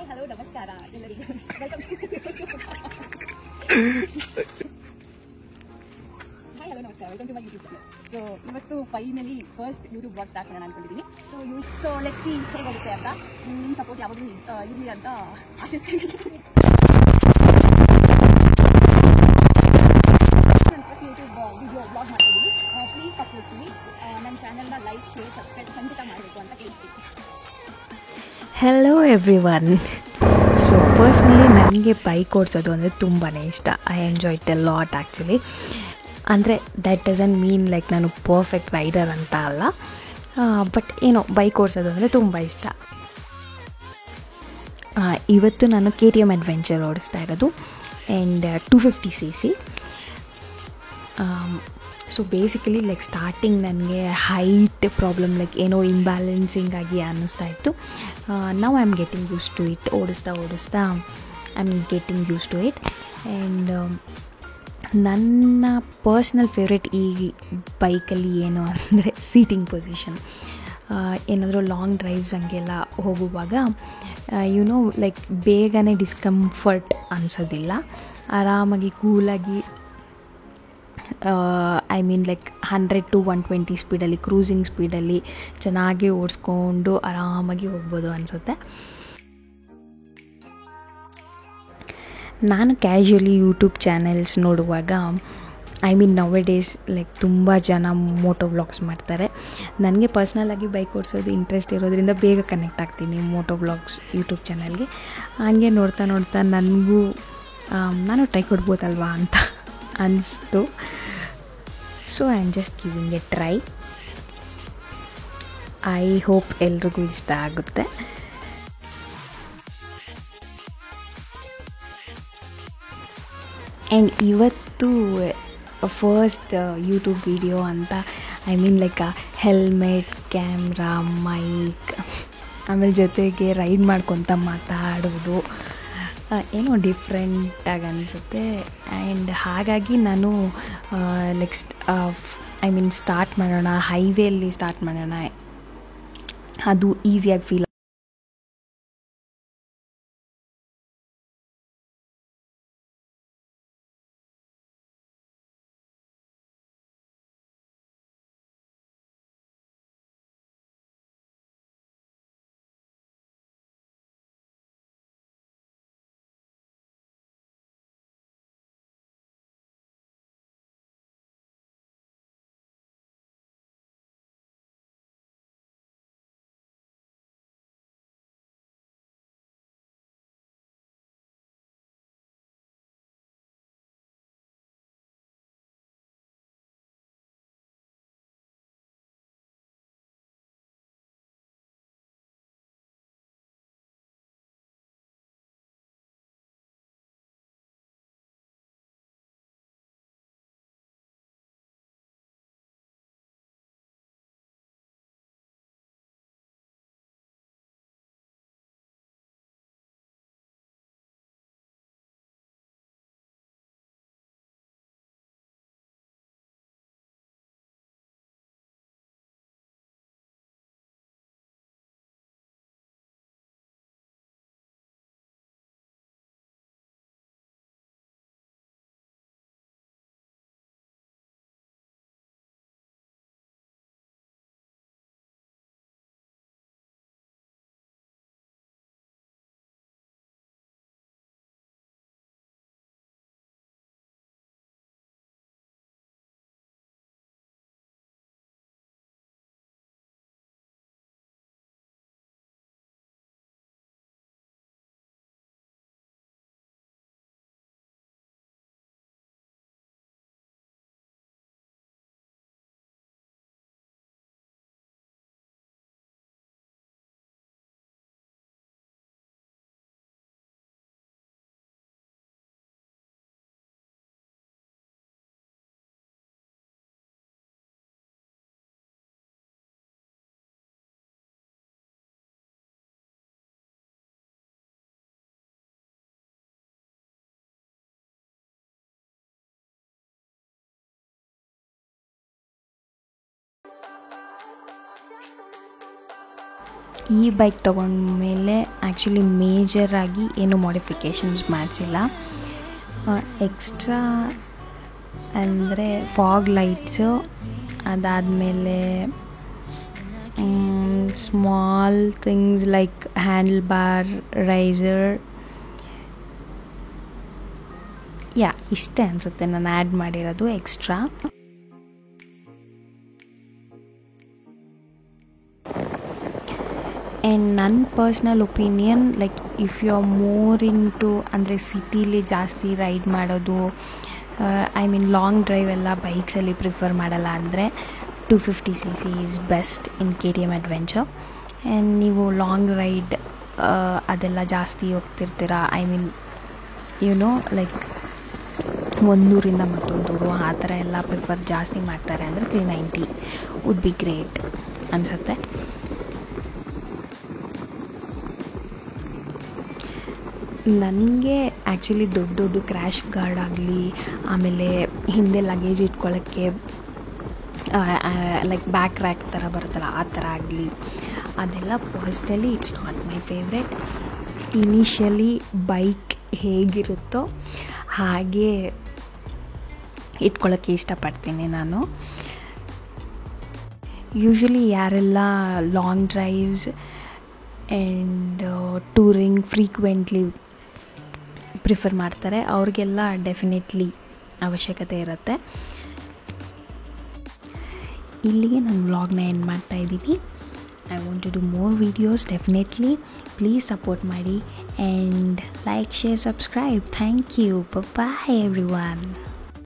Hi hello ನಮಸ್ಕಾರ ಎಲ್ಲರಿಗೂ welcome hi hello ನಮಸ್ಕಾರ welcome to my YouTube channel. So ಇವತ್ತು finally first YouTube vlog start ಮಾಡೋಣ ಅನ್ಕೊಂಡಿದ್ದೀನಿ. ಸೊ ಲೆಟ್ಸ್ ಸಿ ಹೇಗಾಗುತ್ತೆ ಅಂತ. ನಿಮ್ಮ ಸಪೋರ್ಟ್ ಯಾವಾಗಲೂ ಇರಲಿ ಅಂತ ಆಶಿಸ್ತೀನಿ. ಫಸ್ಟ್ ಯೂಟ್ಯೂಬ್ ವಿಡಿಯೋ ಬ್ಲಾಗ್ ಮಾಡ್ತಿದ್ದೀನಿ. Please support me. ನನ್ನ ಚಾನಲ್ನ ಲೈಕ್ ಶೇರ್ ಸಬ್ಸ್ಕ್ರೈಬ್ ಖಂಡಿತ ಮಾಡಬೇಕು ಅಂತ ಕೇಳ್ತೀನಿ. Hello everyone. ಸೊ ಪರ್ಸ್ನಲಿ ನನಗೆ ಬೈಕ್ ಓಡಿಸೋದು ಅಂದರೆ ತುಂಬಾ ಇಷ್ಟ. I enjoy it A lot actually. ಅಂದರೆ ದ್ಯಾಟ್ ಡಸಂಟ್ ಮೀನ್ ಲೈಕ್ ನಾನು ಪರ್ಫೆಕ್ಟ್ ರೈಡರ್ ಅಂತ ಅಲ್ಲ, ಬಟ್ ಏನೋ ಬೈಕ್ ಓಡಿಸೋದು ಅಂದರೆ ತುಂಬ ಇಷ್ಟ. ಇವತ್ತು ನಾನು KTM ಅಡ್ವೆಂಚರ್ ಓಡಿಸ್ತಾ ಇರೋದು and 250cc. So basically like starting ನನಗೆ ಹೈಟ್ ಪ್ರಾಬ್ಲಮ್ ಲೈಕ್ ಏನೋ ಇಂಬ್ಯಾಲೆನ್ಸಿಂಗ್ ಆಗಿ ಅನ್ನಿಸ್ತಾ ಇತ್ತು. Now I am getting use to it. ಓಡಿಸ್ತಾ I am getting use to it. And ನನ್ನ ಪರ್ಸ್ನಲ್ ಫೇವ್ರೆಟ್ ಈ ಬೈಕಲ್ಲಿ ಏನು ಅಂದರೆ ಸೀಟಿಂಗ್ ಪೊಸಿಷನ್. ಏನಾದರೂ ಲಾಂಗ್ ಡ್ರೈವ್ಸ್ ಹಂಗೆಲ್ಲ ಹೋಗುವಾಗ ಲೈಕ್ ಬೇಗನೆ ಡಿಸ್ಕಂಫರ್ಟ್ ಅನಿಸೋದಿಲ್ಲ. ಆರಾಮಾಗಿ ಕೂಲಾಗಿ ಐ ಮೀನ್ ಲೈಕ್ 100 to 120 ಸ್ಪೀಡಲ್ಲಿ ಕ್ರೂಸಿಂಗ್ ಸ್ಪೀಡಲ್ಲಿ ಚೆನ್ನಾಗಿ ಓಡಿಸ್ಕೊಂಡು ಆರಾಮಾಗಿ ಹೋಗ್ಬೋದು ಅನಿಸುತ್ತೆ. ನಾನು ಕ್ಯಾಶುಯಲಿ ಯೂಟ್ಯೂಬ್ ಚಾನೆಲ್ಸ್ ನೋಡುವಾಗ I mean now days like ತುಂಬ ಜನ ಮೋಟೋ ವ್ಲಾಗ್ಸ್ ಮಾಡ್ತಾರೆ. ನನಗೆ ಪರ್ಸ್ನಲಾಗಿ ಬೈಕ್ ಓಡಿಸೋದು ಇಂಟ್ರೆಸ್ಟ್ ಇರೋದ್ರಿಂದ ಬೇಗ ಕನೆಕ್ಟ್ ಆಗ್ತೀನಿ ಮೋಟೋ ವ್ಲಾಗ್ಸ್ ಯೂಟ್ಯೂಬ್ ಚಾನಲ್ಗೆ. ಹಾಗೆ ನೋಡ್ತಾ ನನಗೂ ನಾನು ಟ್ರೈ ಕೊಡ್ಬೋದಲ್ವಾ ಅಂತ ಅನಿಸ್ತು. So I am just giving a try. I hope ಎಲ್ರಿಗೂ ಇಷ್ಟ ಆಗುತ್ತೆ. ಆ್ಯಂಡ್ ಇವತ್ತು ಫಸ್ಟ್ ಯೂಟ್ಯೂಬ್ ವಿಡಿಯೋ ಅಂತ I mean like helmet, camera, mike, ಆಮೇಲೆ ಜೊತೆಗೆ ರೈಡ್ ಮಾಡ್ಕೊತ ಮಾತಾಡೋದು ಏನೋ ಡಿಫ್ರೆಂಟಾಗಿ ಅನಿಸುತ್ತೆ. ಆ್ಯಂಡ್ ಹಾಗಾಗಿ ನಾನು ಲೈಕ್ ಸ್ಟಾರ್ಟ್ ಮಾಡೋಣ, ಹೈವೇಲಿ ಸ್ಟಾರ್ಟ್ ಮಾಡೋಣ, ಅದು ಈಸಿಯಾಗಿ ಫೀಲ್ ಈ ಬೈಕ್ ತೊಗೊಂಡ್ಮೇಲೆ ಆ್ಯಕ್ಚುಲಿ ಮೇಜರಾಗಿ ಏನು ಮಾಡಿಫಿಕೇಷನ್ಸ್ ಮಾಡಿಸಿಲ್ಲ. ಎಕ್ಸ್ಟ್ರಾ ಅಂದರೆ ಫಾಗ್ ಲೈಟ್ಸು, ಅದಾದಮೇಲೆ small things like handle bar riser, ಇಷ್ಟೇ ಅನಿಸುತ್ತೆ ನಾನು ಆ್ಯಡ್ ಮಾಡಿರೋದು ಎಕ್ಸ್ಟ್ರಾ. ಆ್ಯಂಡ್ ನನ್ನ personal opinion, like if you are more into ಅಂದರೆ ಸಿಟೀಲಿ ಜಾಸ್ತಿ ರೈಡ್ ಮಾಡೋದು, ಐ ಮೀನ್ ಲಾಂಗ್ ಡ್ರೈವ್ ಎಲ್ಲ ಬೈಕ್ಸಲ್ಲಿ ಪ್ರಿಫರ್ ಮಾಡಲ್ಲ ಅಂದರೆ 250cc is best in KTM adventure. And ನೀವು ಲಾಂಗ್ ರೈಡ್ ಅದೆಲ್ಲ ಜಾಸ್ತಿ ಹೋಗ್ತಿರ್ತೀರ, ಐ ಮೀನ್ ಲೈಕ್ ಒಂದೂರಿಂದ ಮತ್ತೊಂದೂರು ಆ ಥರ ಎಲ್ಲ ಪ್ರಿಫರ್ ಜಾಸ್ತಿ ಮಾಡ್ತಾರೆ ಅಂದರೆ 390 ವುಡ್ ಬಿ ಗ್ರೇಟ್ ಅನಿಸುತ್ತೆ. ನನಗೆ ಆ್ಯಕ್ಚುಲಿ ದೊಡ್ಡ ದೊಡ್ಡ ಕ್ರ್ಯಾಶ್ ಗಾರ್ಡ್ ಆಗಲಿ, ಆಮೇಲೆ ಹಿಂದೆ ಲಗೇಜ್ ಇಟ್ಕೊಳ್ಳೋಕ್ಕೆ ಲೈಕ್ ಬ್ಯಾಕ್ ರ್ಯಾಕ್ ಥರ ಬರುತ್ತಲ್ಲ ಆ ಥರ ಆಗಲಿ, ಅದೆಲ್ಲ personally it's not my favourite. Initially bike ಹೇಗಿರುತ್ತೋ ಹಾಗೆ ಇಟ್ಕೊಳ್ಳೋಕ್ಕೆ ಇಷ್ಟಪಡ್ತೀನಿ ನಾನು. ಯೂಶ್ವಲಿ ಯಾರೆಲ್ಲ long drives and touring frequently prefer ಮಾಡ್ತಾರೆ ಅವ್ರಿಗೆಲ್ಲ ಡೆಫಿನೆಟ್ಲಿ ಅವಶ್ಯಕತೆ ಇರುತ್ತೆ. ಇಲ್ಲಿಗೆ ನಾನು ವ್ಲಾಗ್ನ ಎಂಡ್ ಮಾಡ್ತಾಯಿದ್ದೀನಿ. I want to do more videos definitely. Please support ಮಾಡಿ and like, share, subscribe. Thank you. Bye everyone.